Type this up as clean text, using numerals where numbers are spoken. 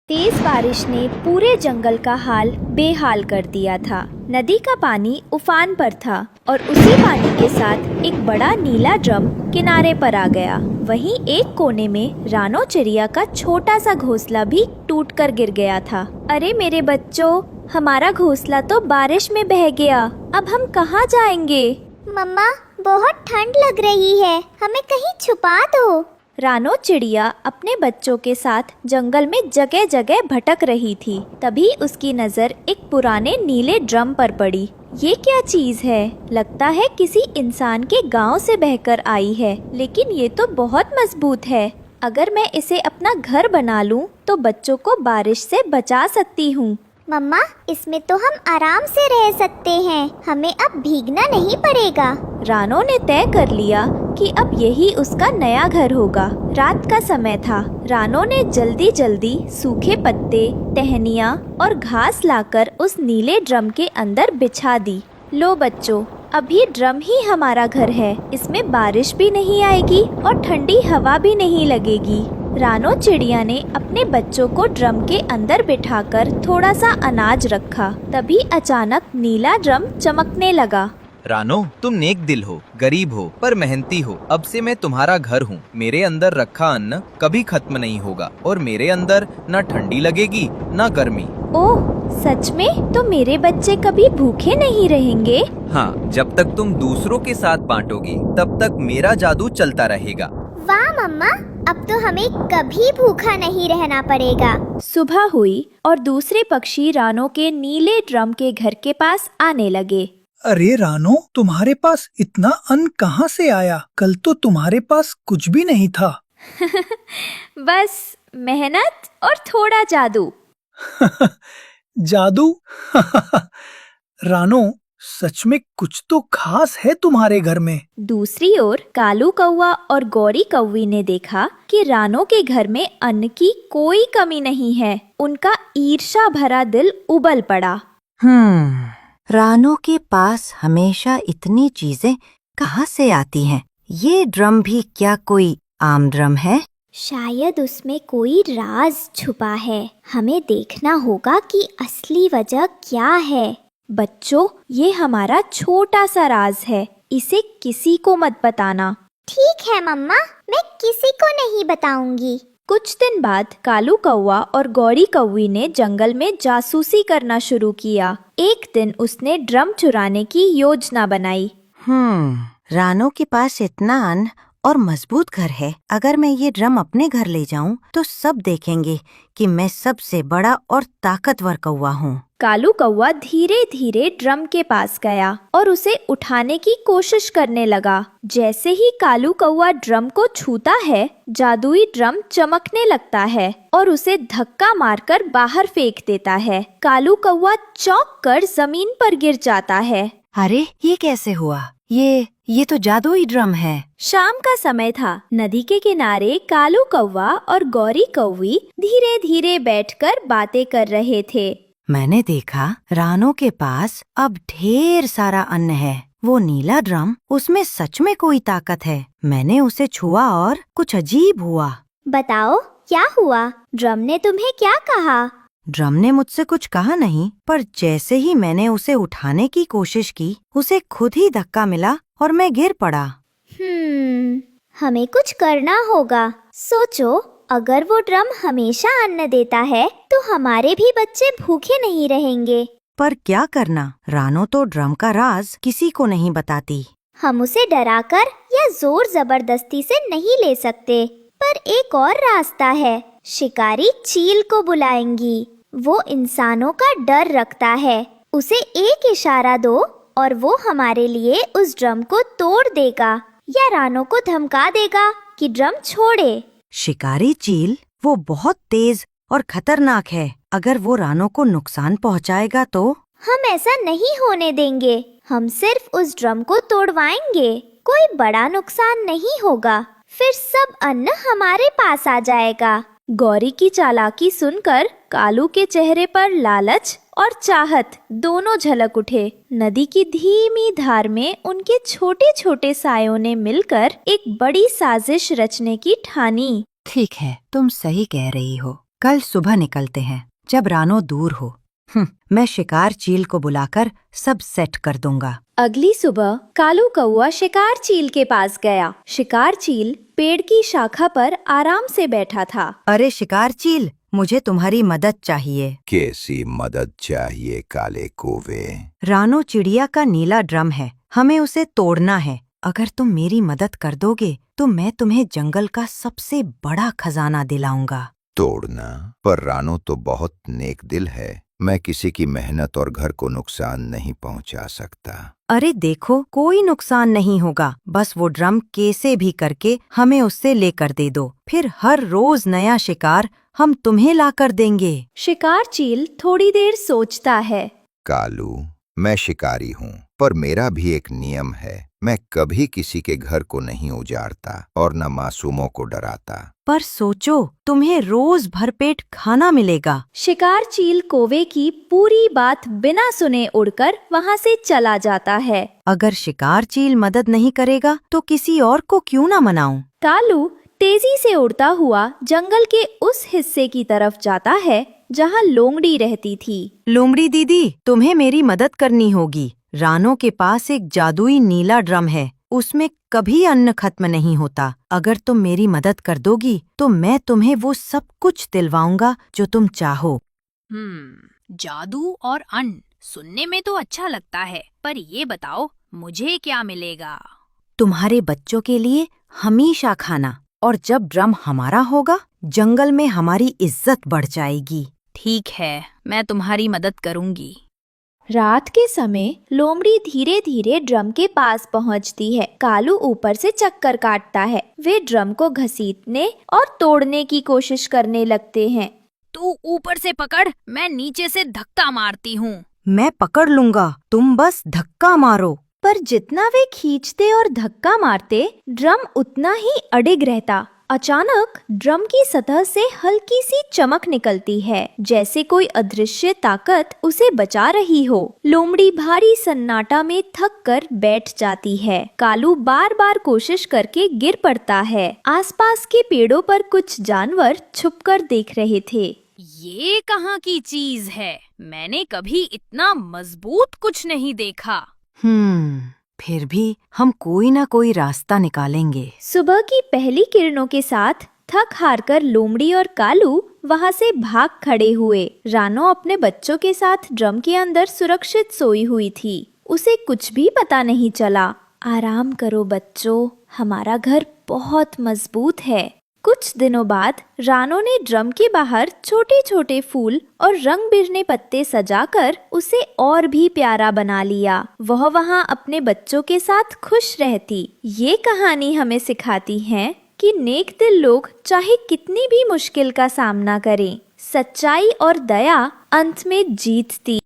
तेज बारिश ने पूरे जंगल का हाल बेहाल कर दिया था। नदी का पानी उफान पर था और उसी पानी के साथ एक बड़ा नीला ड्रम किनारे पर आ गया। वहीं एक कोने में रानो चिड़िया का छोटा सा घोंसला भी टूटकर गिर गया था। अरे मेरे बच्चों, हमारा घोंसला तो बारिश में बह गया। अब हम कहाँ जाएंगे? मम्मा, बहुत ठंड लग रही है, हमें कहीं छुपा दो। रानो चिड़िया अपने बच्चों के साथ जंगल में जगह जगह भटक रही थी। तभी उसकी नज़र एक पुराने नीले ड्रम पर पड़ी। ये क्या चीज़ है? लगता है किसी इंसान के गांव से बहकर आई है, लेकिन ये तो बहुत मजबूत है। अगर मैं इसे अपना घर बना लूं तो बच्चों को बारिश से बचा सकती हूँ। मम्मा, इसमें तो हम आराम से रह सकते हैं, हमें अब भीगना नहीं पड़ेगा। रानो ने तय कर लिया कि अब यही उसका नया घर होगा। रात का समय था। रानो ने जल्दी जल्दी सूखे पत्ते, टहनियाँ और घास लाकर उस नीले ड्रम के अंदर बिछा दी। लो बच्चों, अभी ड्रम ही हमारा घर है। इसमें बारिश भी नहीं आएगी और ठंडी हवा भी नहीं लगेगी। रानो चिड़िया ने अपने बच्चों को ड्रम के अंदर बिठाकर थोड़ा सा अनाज रखा। तभी अचानक नीला ड्रम चमकने लगा। रानो, तुम नेक दिल हो, गरीब हो, पर मेहनती हो। अब से मैं तुम्हारा घर हूँ। मेरे अंदर रखा अन्न कभी खत्म नहीं होगा और मेरे अंदर न ठंडी लगेगी न गर्मी। ओह, सच में? तो मेरे बच्चे कभी भूखे नहीं रहेंगे? हाँ, जब तक तुम दूसरों के साथ बांटोगी तब तक मेरा जादू चलता रहेगा। वाह मम्मा, अब तो हमें कभी भूखा नहीं रहना पड़ेगा। सुबह हुई और दूसरे पक्षी रानो के नीले ड्रम के घर के पास आने लगे। अरे रानो, तुम्हारे पास इतना अन्न कहाँ से आया? कल तो तुम्हारे पास कुछ भी नहीं था। बस मेहनत और थोड़ा जादू। जादू? रानो, सच में कुछ तो खास है तुम्हारे घर में। दूसरी ओर कालू कौवा और गौरी कौवी ने देखा कि रानो के घर में अन्न की कोई कमी नहीं है। उनका ईर्ष्या भरा दिल उबल पड़ा। रानो के पास हमेशा इतनी चीजें कहाँ से आती हैं? ये ड्रम भी क्या कोई आम ड्रम है? शायद उसमें कोई राज छुपा है। हमें देखना होगा कि असली वजह क्या है। बच्चों, ये हमारा छोटा सा राज है। इसे किसी को मत बताना। ठीक है मम्मा, मैं किसी को नहीं बताऊंगी। कुछ दिन बाद कालू कौवा और गौरी कौवी ने जंगल में जासूसी करना शुरू किया। एक दिन उसने ड्रम चुराने की योजना बनाई। रानो के पास इतना अन्न और मजबूत घर है। अगर मैं ये ड्रम अपने घर ले जाऊं तो सब देखेंगे कि मैं सबसे बड़ा और ताकतवर कौवा हूँ। कालू कौवा धीरे धीरे ड्रम के पास गया और उसे उठाने की कोशिश करने लगा। जैसे ही कालू कौवा ड्रम को छूता है, जादुई ड्रम चमकने लगता है और उसे धक्का मारकर बाहर फेंक देता है। कालू कौवा चौंक कर जमीन पर गिर जाता है। अरे, ये कैसे हुआ? ये तो जादुई ड्रम है। शाम का समय था। नदी के किनारे कालू कौवा और गौरी कौवी धीरे धीरे बैठकर बातें कर रहे थे। मैंने देखा रानो के पास अब ढेर सारा अन्न है। वो नीला ड्रम, उसमें सच में कोई ताकत है। मैंने उसे छुआ और कुछ अजीब हुआ। बताओ, क्या हुआ? ड्रम ने तुम्हें क्या कहा? ड्रम ने मुझसे कुछ कहा नहीं, पर जैसे ही मैंने उसे उठाने की कोशिश की, उसे खुद ही धक्का मिला और मैं गिर पड़ा। हमें कुछ करना होगा। सोचो, अगर वो ड्रम हमेशा अन्न देता है तो हमारे भी बच्चे भूखे नहीं रहेंगे। पर क्या करना? रानो तो ड्रम का राज किसी को नहीं बताती। हम उसे डराकर या जोर जबरदस्ती से नहीं ले सकते। पर एक और रास्ता है। शिकारी चील को बुलाएंगी। वो इंसानों का डर रखता है। उसे एक इशारा दो और वो हमारे लिए उस ड्रम को तोड़ देगा या रानो को धमका देगा कि ड्रम छोड़े। शिकारी चील? वो बहुत तेज और खतरनाक है। अगर वो रानो को नुकसान पहुंचाएगा तो? हम ऐसा नहीं होने देंगे। हम सिर्फ उस ड्रम को तोड़वाएंगे। कोई बड़ा नुकसान नहीं होगा। फिर सब अन्न हमारे पास आ जाएगा। गौरी की चालाकी सुनकर कालू के चेहरे पर लालच और चाहत दोनों झलक उठे। नदी की धीमी धार में उनके छोटे छोटे सायों ने मिलकर एक बड़ी साजिश रचने की ठानी। ठीक है, तुम सही कह रही हो। कल सुबह निकलते हैं, जब रानो दूर हो। मैं शिकार चील को बुलाकर सब सेट कर दूंगा। अगली सुबह कालू कौआ शिकार चील के पास गया। शिकार चील पेड़ की शाखा पर आराम से बैठा था। अरे शिकार चील, मुझे तुम्हारी मदद चाहिए। कैसी मदद चाहिए काले कौवे? रानो चिड़िया का नीला ड्रम है, हमें उसे तोड़ना है। अगर तुम मेरी मदद कर दोगे तो मैं तुम्हें जंगल का सबसे बड़ा खजाना दिलाऊंगा। तोड़ना? पर रानो तो बहुत नेक दिल है, मैं किसी की मेहनत और घर को नुकसान नहीं पहुंचा सकता। अरे देखो, कोई नुकसान नहीं होगा, बस वो ड्रम कैसे भी करके हमें उससे लेकर दे दो, फिर हर रोज नया शिकार हम तुम्हें लाकर देंगे। शिकार चील थोड़ी देर सोचता है। कालू, मैं शिकारी हूँ, पर मेरा भी एक नियम है, मैं कभी किसी के घर को नहीं उजाड़ता और न मासूमों को डराता। पर सोचो, तुम्हें रोज भरपेट खाना मिलेगा। शिकार चील कौवे की पूरी बात बिना सुने उड़कर वहाँ से चला जाता है। अगर शिकार चील मदद नहीं करेगा तो किसी और को क्यों ना मनाऊं? कालू तेजी से उड़ता हुआ जंगल के उस हिस्से की तरफ जाता है जहाँ लोमड़ी रहती थी। लोमड़ी दीदी, तुम्हें मेरी मदद करनी होगी। रानो के पास एक जादुई नीला ड्रम है, उसमें कभी अन्न खत्म नहीं होता। अगर तुम मेरी मदद कर दोगी तो मैं तुम्हें वो सब कुछ दिलवाऊंगा जो तुम चाहो। जादू और अन्न सुनने में तो अच्छा लगता है, पर ये बताओ मुझे क्या मिलेगा? तुम्हारे बच्चों के लिए हमेशा खाना, और जब ड्रम हमारा होगा जंगल में हमारी इज्जत बढ़ जाएगी। ठीक है, मैं तुम्हारी मदद करूंगी। रात के समय लोमड़ी धीरे धीरे ड्रम के पास पहुंचती है। कालू ऊपर से चक्कर काटता है। वे ड्रम को घसीटने और तोड़ने की कोशिश करने लगते हैं। तू ऊपर से पकड़, मैं नीचे से धक्का मारती हूँ। मैं पकड़ लूंगा, तुम बस धक्का मारो। पर जितना वे खींचते और धक्का मारते, ड्रम उतना ही अडिग रहता। अचानक ड्रम की सतह से हल्की सी चमक निकलती है, जैसे कोई अदृश्य ताकत उसे बचा रही हो। लोमड़ी भारी सन्नाटा में थक कर बैठ जाती है। कालू बार बार कोशिश करके गिर पड़ता है। आसपास के पेड़ों पर कुछ जानवर छुपकर देख रहे थे। ये कहाँ की चीज है? मैंने कभी इतना मजबूत कुछ नहीं देखा। फिर भी हम कोई ना कोई रास्ता निकालेंगे। सुबह की पहली किरणों के साथ थक हार कर लोमड़ी और कालू वहाँ से भाग खड़े हुए। रानो अपने बच्चों के साथ ड्रम के अंदर सुरक्षित सोई हुई थी। उसे कुछ भी पता नहीं चला। आराम करो बच्चों, हमारा घर बहुत मजबूत है। कुछ दिनों बाद रानो ने ड्रम के बाहर छोटे छोटे फूल और रंग बिरंगे पत्ते सजाकर उसे और भी प्यारा बना लिया। वह वहाँ अपने बच्चों के साथ खुश रहती। ये कहानी हमें सिखाती है कि नेक दिल लोग चाहे कितनी भी मुश्किल का सामना करें, सच्चाई और दया अंत में जीतती।